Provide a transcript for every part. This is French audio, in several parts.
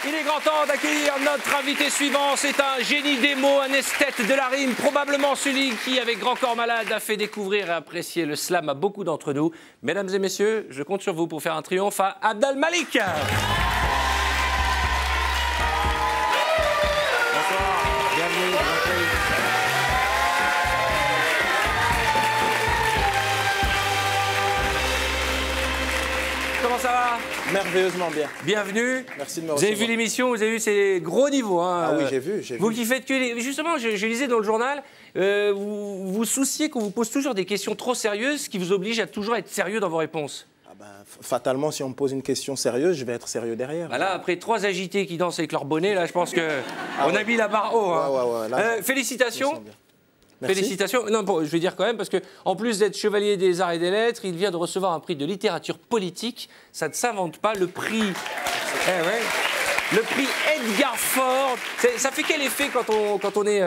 Il est grand temps d'accueillir notre invité suivant. C'est un génie des mots, un esthète de la rime, probablement celui qui, avec Grand Corps Malade, a fait découvrir et apprécier le slam à beaucoup d'entre nous. Mesdames et messieurs, je compte sur vous pour faire un triomphe à Abd al-Malik. Bonsoir, bienvenue. Comment ça va? Merveilleusement bien. Bienvenue. Merci de me recevoir. Vous avez vu l'émission, vous avez vu, c'est gros niveau. Hein. Ah oui, j'ai vu. Vous qui faites que... Justement, je lisais dans le journal, vous vous souciez qu'on vous pose toujours des questions trop sérieuses, ce qui vous oblige à toujours être sérieux dans vos réponses. Ah ben, fatalement, si on me pose une question sérieuse, je vais être sérieux derrière. Bah là, après 3 agités qui dansent avec leur bonnet, là, je pense qu'on a mis la barre haut. Hein. Ouais, là, félicitations. Merci. Félicitations. Non, bon, je vais dire quand même, parce qu'en plus d'être chevalier des arts et des lettres, il vient de recevoir un prix de littérature politique. Ça ne s'invente pas. Le prix... Le prix Edgar Faure. Ça fait quel effet quand on est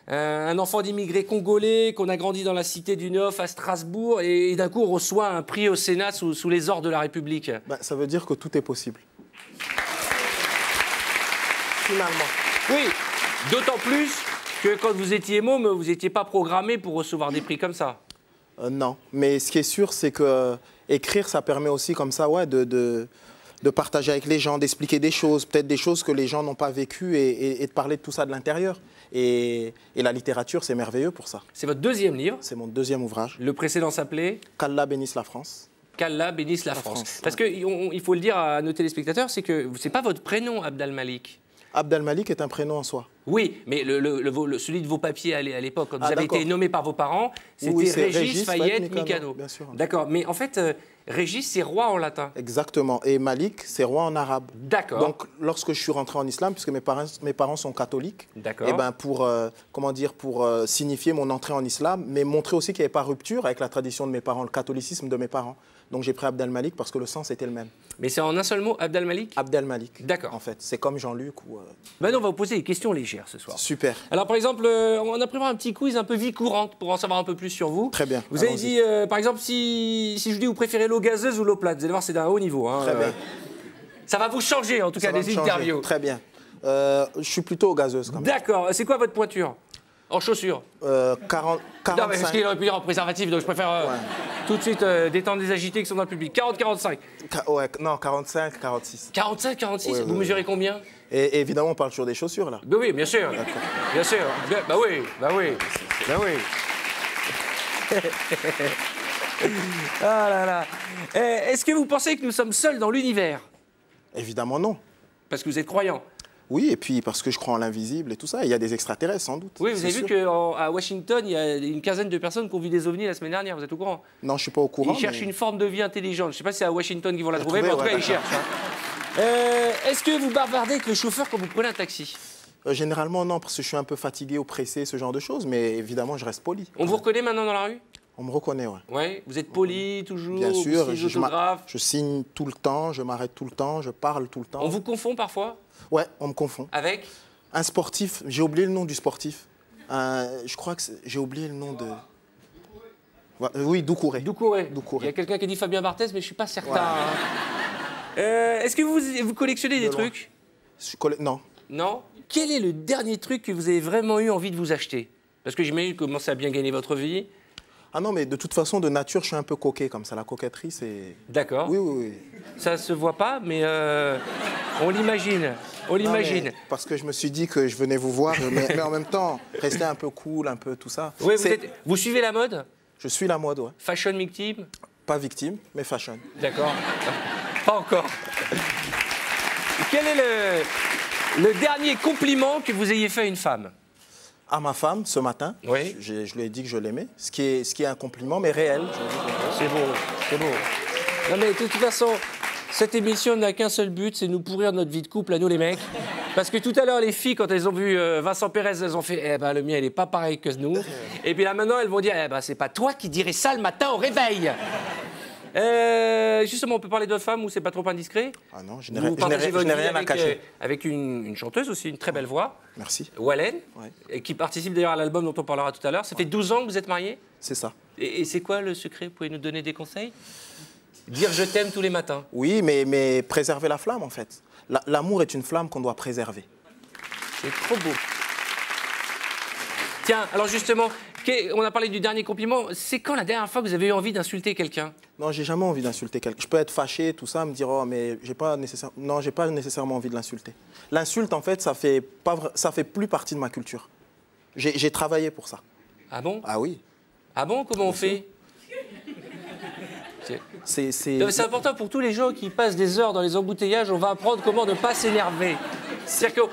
un enfant d'immigrés congolais, qu'on a grandi dans la cité du Neuf à Strasbourg, et d'un coup on reçoit un prix au Sénat sous les ordres de la République? Ça veut dire que tout est possible. Finalement. Oui, d'autant plus que quand vous étiez môme, vous n'étiez pas programmé pour recevoir des prix comme ça. Non, mais ce qui est sûr, c'est que écrire, ça permet aussi comme ça, de partager avec les gens, d'expliquer des choses, peut-être des choses que les gens n'ont pas vécues et de parler de tout ça de l'intérieur. Et la littérature, c'est merveilleux pour ça. C'est votre 2e livre. C'est mon 2e ouvrage. Le précédent s'appelait qu'Allah bénisse la France. Qu'Allah bénisse la France. Parce qu'il faut le dire à nos téléspectateurs, c'est que ce n'est pas votre prénom, Abd al-Malik. Abd al-Malik est un prénom en soi. Oui, mais celui de vos papiers à l'époque, quand vous avez été nommé par vos parents, c'était Régis Fayette Mikano. Bien sûr. D'accord, mais en fait, Régis, c'est roi en latin. Exactement, et Malik, c'est roi en arabe. D'accord. Donc, lorsque je suis rentré en islam, puisque mes parents sont catholiques, et pour signifier mon entrée en islam, mais montrer aussi qu'il n'y avait pas rupture avec la tradition de mes parents, le catholicisme de mes parents. Donc j'ai pris Abd al-Malik parce que le sens était le même. Mais c'est en un seul mot, Abd al-Malik? Abd al-Malik. D'accord. En fait, c'est comme Jean-Luc ou... Maintenant, on va vous poser des questions légères ce soir. Super. Alors, par exemple, on a préparé un petit quiz un peu vie courante pour en savoir un peu plus sur vous. Très bien. Vous avez dit, par exemple, si je dis vous préférez l'eau gazeuse ou l'eau plate, vous allez voir, c'est d'un haut niveau. Hein. Très bien. Ça va vous changer, en tout cas, des interviews. Très bien. Je suis plutôt gazeuse, quand même. D'accord. C'est quoi votre pointure? En chaussures? 45. Non, mais parce qu'il aurait pu dire en préservatif, donc je préfère tout de suite détendre les agités qui sont dans le public. 40-45. Non, 45, 46. 45, 46. Vous mesurez combien? Et évidemment, on parle toujours des chaussures, là. Oui, bien sûr. Bien sûr. Bah oui. Ah là là. Est-ce que vous pensez que nous sommes seuls dans l'univers? Évidemment, non. Parce que vous êtes croyant? Oui, et puis parce que je crois en l'invisible et tout ça. Il y a des extraterrestres, sans doute. Oui, vous avez vu qu'à Washington, il y a une quinzaine de personnes qui ont vu des ovnis la semaine dernière. Vous êtes au courant? Non, je ne suis pas au courant. Ils cherchent une forme de vie intelligente. Je ne sais pas si c'est à Washington qu'ils vont la trouver, mais en tout cas, ils cherchent. Est-ce que vous bavardez avec le chauffeur quand vous prenez un taxi? Généralement, non, parce que je suis un peu fatigué, oppressé, ce genre de choses. Mais évidemment, je reste poli. On vous reconnaît maintenant dans la rue? On me reconnaît, oui. Oui, vous êtes poli toujours? Bien sûr, je signe tout le temps, je m'arrête tout le temps, je parle tout le temps. On vous confond parfois? Ouais, on me confond. Avec? Un sportif, j'ai oublié le nom du sportif. Je crois que j'ai oublié le nom de... Oui, Doucouré. Doucouré. Il y a quelqu'un qui dit Fabien Barthez, mais je ne suis pas certain. Ouais. Est-ce que vous collectionnez des trucs? Non. Non? Quel est le dernier truc que vous avez vraiment eu envie de vous acheter? Parce que j'imagine que vous commencez à bien gagner votre vie. Ah non, mais de toute façon, de nature, je suis un peu coquet comme ça. La coquetterie, c'est... D'accord. Oui. Ça se voit pas, mais on l'imagine. Parce que je me suis dit que je venais vous voir, mais en même temps, rester un peu cool, un peu tout ça. Oui, vous suivez la mode? Je suis la mode, ouais. Fashion victime? Pas victime, mais fashion. D'accord. Pas encore. Quel est le dernier compliment que vous ayez fait à une femme? À ma femme, ce matin, oui. Je lui ai dit que je l'aimais, ce qui est un compliment, mais réel. C'est beau. Non mais de toute façon, cette émission n'a qu'un seul but, c'est nous pourrir notre vie de couple à nous les mecs. Parce que tout à l'heure, les filles, quand elles ont vu Vincent Pérez, elles ont fait « le mien, il n'est pas pareil que nous ». Et puis là, maintenant, elles vont dire « c'est pas toi qui dirais ça le matin au réveil ». Justement, on peut parler de votre femme ou c'est pas trop indiscret? Ah non, je n'ai rien à cacher. Avec une chanteuse aussi, une très belle voix. Merci. Wallen, et qui participe d'ailleurs à l'album dont on parlera tout à l'heure. Ça fait 12 ans que vous êtes mariés? C'est ça. Et c'est quoi le secret? Vous pouvez nous donner des conseils? Dire je t'aime tous les matins. Oui, mais préserver la flamme en fait. L'amour est une flamme qu'on doit préserver. C'est trop beau. Tiens, alors justement, on a parlé du dernier compliment. C'est quand la dernière fois que vous avez eu envie d'insulter quelqu'un? Non, j'ai jamais envie d'insulter quelqu'un. Je peux être fâché, tout ça, me dire, oh, mais j'ai pas nécessairement envie de l'insulter. L'insulte, en fait, ça fait plus partie de ma culture. J'ai travaillé pour ça. Ah bon? Ah oui. Ah bon? Comment on fait? C'est important pour tous les gens qui passent des heures dans les embouteillages. On va apprendre comment ne pas s'énerver. C'est-à-dire que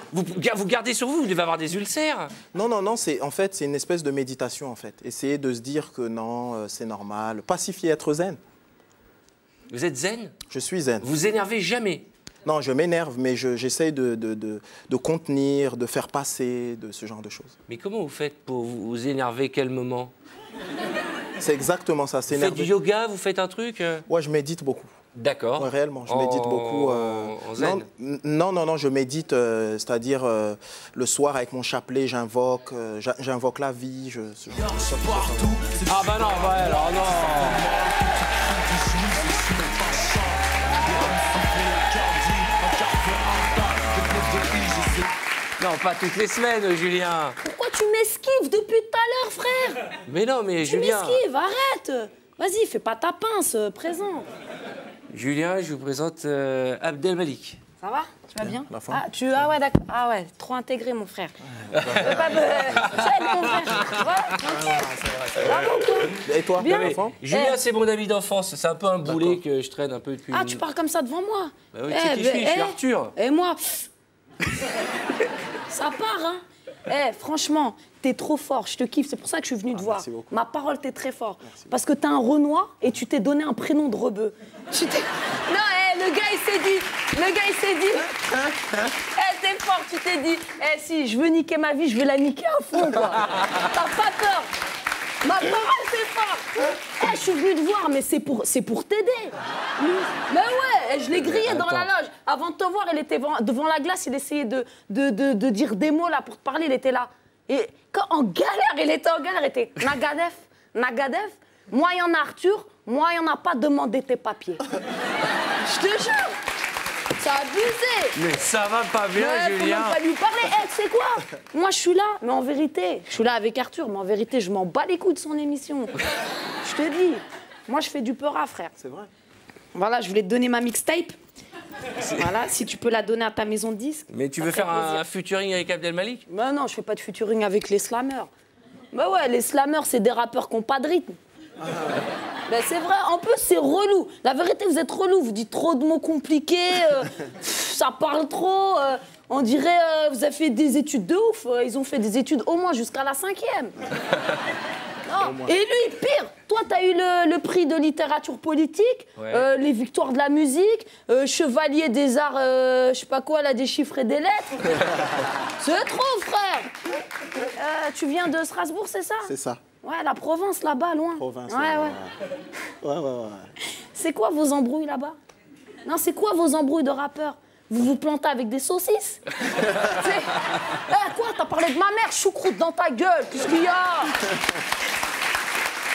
vous gardez sur vous, vous devez avoir des ulcères. Non, en fait, c'est une espèce de méditation, en fait. Essayer de se dire que non, c'est normal. Pacifier, être zen. Vous êtes zen? Je suis zen. Vous énervez jamais? Non, je m'énerve, mais j'essaye de contenir, de faire passer, de ce genre de choses. Mais comment vous faites pour vous énerver? Quel moment? C'est exactement ça, Vous faites du yoga, vous faites un truc? Ouais, je médite beaucoup. D'accord. Ouais, réellement, je médite beaucoup. En zen? Non, je médite, c'est-à-dire le soir avec mon chapelet, j'invoque la vie. Ah bah non, ouais, alors non. Non, pas toutes les semaines, Julien. Pourquoi tu m'esquives depuis tout à l'heure, frère? Mais non, mais Julien... Tu m'esquives, arrête. Vas-y, fais pas ta pince, présent. Julien, je vous présente Abdel Malik. Ça va? Tu vas bien? La fin. Ah ouais, d'accord. Ah ouais, trop intégré, mon frère. Pas j'aide, mon frère. Ouais, tranquille. Bravo, quoi. Et toi, Bien. la fin? Julien, c'est mon ami d'enfance. C'est un peu un boulet que je traîne un peu depuis... Ah, tu parles comme ça devant moi? Bah oui, tu sais qui je suis Arthur. Et moi? Ça part, hein? Franchement, t'es trop fort, je te kiffe, c'est pour ça que je suis venue te voir. Beaucoup. Ma parole, t'es très fort. Parce que t'es un Renoir et tu t'es donné un prénom de rebeu. Non, le gars, il s'est dit... t'es fort, tu t'es dit... si je veux niquer ma vie, je vais la niquer à fond, quoi. T'as pas peur. Ma parole, c'est fort. Je suis venue te voir, mais c'est pour t'aider. Mais ouais, je l'ai grillé dans la loge. Avant de te voir, il était devant la glace, il essayait de dire des mots là pour te parler, il était là. Et quand en galère, il était en galère, il était Nagadef, moi il y en a Arthur, moi il y en a pas demandé tes papiers. Je te jure. C'est abusé. Mais ça va pas bien, Julien. Julien. Faut même pas lui parler. Tu sais quoi? Moi, je suis là, mais en vérité, je suis là avec Arthur, mais en vérité, je m'en bats les couilles de son émission. Je te dis, moi, je fais du peura, frère. C'est vrai. Voilà, je voulais te donner ma mixtape. Voilà, si tu peux la donner à ta maison de disques. Mais tu veux faire un featuring avec Abdel Malik? Ben non, je fais pas de featuring avec les slammers. Ben ouais, les slammers, c'est des rappeurs qui n'ont pas de rythme. Ben c'est vrai, en plus c'est relou. La vérité, vous êtes relou, vous dites trop de mots compliqués, ça parle trop. On dirait, vous avez fait des études de ouf. Ils ont fait des études au moins jusqu'à la 5e. Non. Et lui, pire, toi, t'as eu le prix de littérature politique, ouais. Les victoires de la musique, chevalier des arts, je sais pas quoi, là, des chiffres et des lettres. C'est trop, frère. Tu viens de Strasbourg, c'est ça? C'est ça. Ouais, la Provence, là-bas, loin. Provence, ouais. Ouais. C'est quoi vos embrouilles là-bas? Non, c'est quoi vos embrouilles de rappeurs? Vous vous plantez avec des saucisses? Quoi? T'as parlé de ma mère, choucroute dans ta gueule. Qu'est-ce qu'il y a?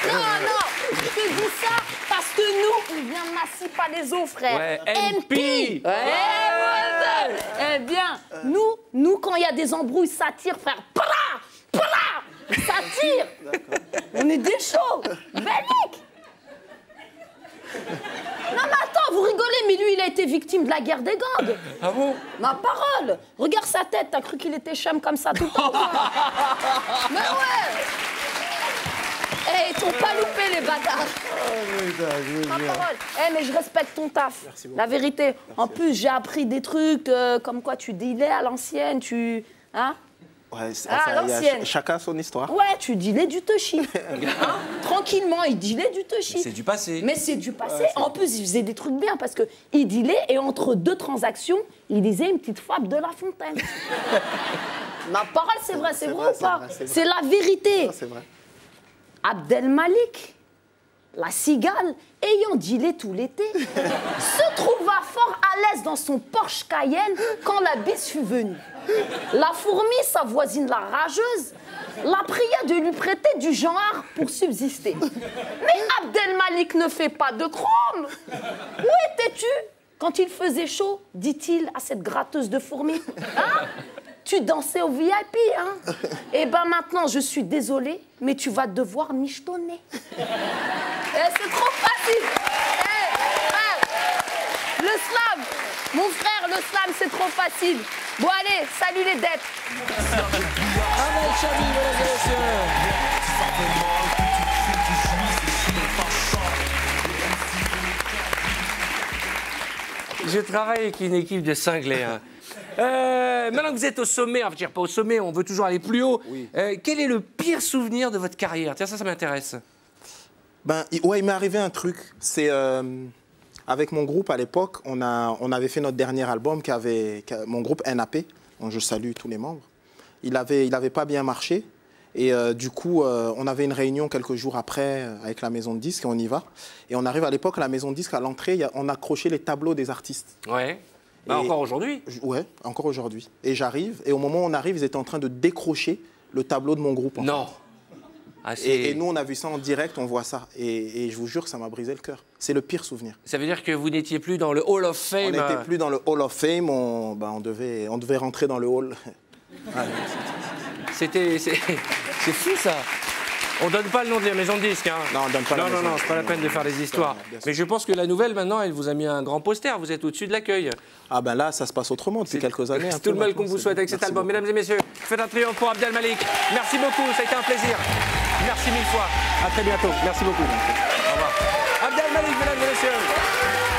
Non, je te dis ça parce que nous, on vient de Massy-Palaiseau, frère. Ouais, MP. Eh bien, nous, quand il y a des embrouilles, ça tire, frère. Ça tire. On est des chauds. Bellic. Non mais attends, vous rigolez, mais lui il a été victime de la guerre des gangs. Ah bon? Ma parole. Regarde sa tête, t'as cru qu'il était chum comme ça tout le temps. Mais ouais. Ils t'ont pas loupé les bâtards. Ma parole. Mais je respecte ton taf. La vérité. En plus, j'ai appris des trucs comme quoi tu dealais à l'ancienne, Hein? Ouais, l'ancienne. Chacun son histoire. Ouais, tu dealais du touchy. Hein? Tranquillement, il dealait du touchy. C'est du passé. Mais c'est du passé. En plus, il faisait des trucs bien parce qu'il dealait et entre deux transactions, il disait une petite fable de La Fontaine. Ma parole, c'est vrai ou pas? C'est la vérité. C'est vrai. Abdel Malik, la cigale, ayant dealé tout l'été, se trouva fort à l'aise dans son Porsche Cayenne quand la bise fut venue. La fourmi, sa voisine la rageuse, la pria de lui prêter du genre pour subsister. Mais Abdel Malik ne fait pas de chrome. Où étais-tu? Quand il faisait chaud, dit-il à cette gratteuse de fourmis, hein? Tu dansais au VIP, hein? Eh ben maintenant, je suis désolée, mais tu vas devoir michetonner. C'est trop facile. Le slam, mon frère, le slam, c'est trop facile. Bon, allez, salut les dettes. Amel Chabi, mesdames et messieurs. Je travaille avec une équipe de cinglés. Hein. Maintenant que vous êtes au sommet, enfin, je veux dire pas au sommet, on veut toujours aller plus haut. Oui. Quel est le pire souvenir de votre carrière? Tiens, ça m'intéresse. Ben, ouais, il m'est arrivé un truc. C'est avec mon groupe à l'époque, on avait fait notre dernier album mon groupe NAP, dont je salue tous les membres. Il avait pas bien marché. Et du coup, on avait une réunion quelques jours après avec la maison de disques et on y va. Et on arrive à l'époque à la maison de disques, à l'entrée, on accrochait les tableaux des artistes. Ouais. Bah, encore aujourd'hui? Ouais, encore aujourd'hui. Et j'arrive, et au moment où on arrive, ils étaient en train de décrocher le tableau de mon groupe. Non. Ah, et nous, on a vu ça en direct, on voit ça. Et je vous jure que ça m'a brisé le cœur. C'est le pire souvenir. Ça veut dire que vous n'étiez plus dans le Hall of Fame? On n'était plus dans le Hall of Fame, on devait rentrer dans le hall. C'est fou, ça. On donne pas le nom de la maison de disques. Hein. Non, on donne pas la maison. Non, c'est pas la peine de faire des histoires. Mais je pense que la nouvelle, maintenant, elle vous a mis un grand poster. Vous êtes au-dessus de l'accueil. Ah ben là, ça se passe autrement depuis quelques années. C'est tout le mal qu'on vous souhaite avec cet album. Mesdames et messieurs, faites un triomphe pour Abdel Malik. Merci beaucoup, ça a été un plaisir. Merci mille fois. À très bientôt. Merci beaucoup. Au revoir. Abdel Malik, mesdames et messieurs.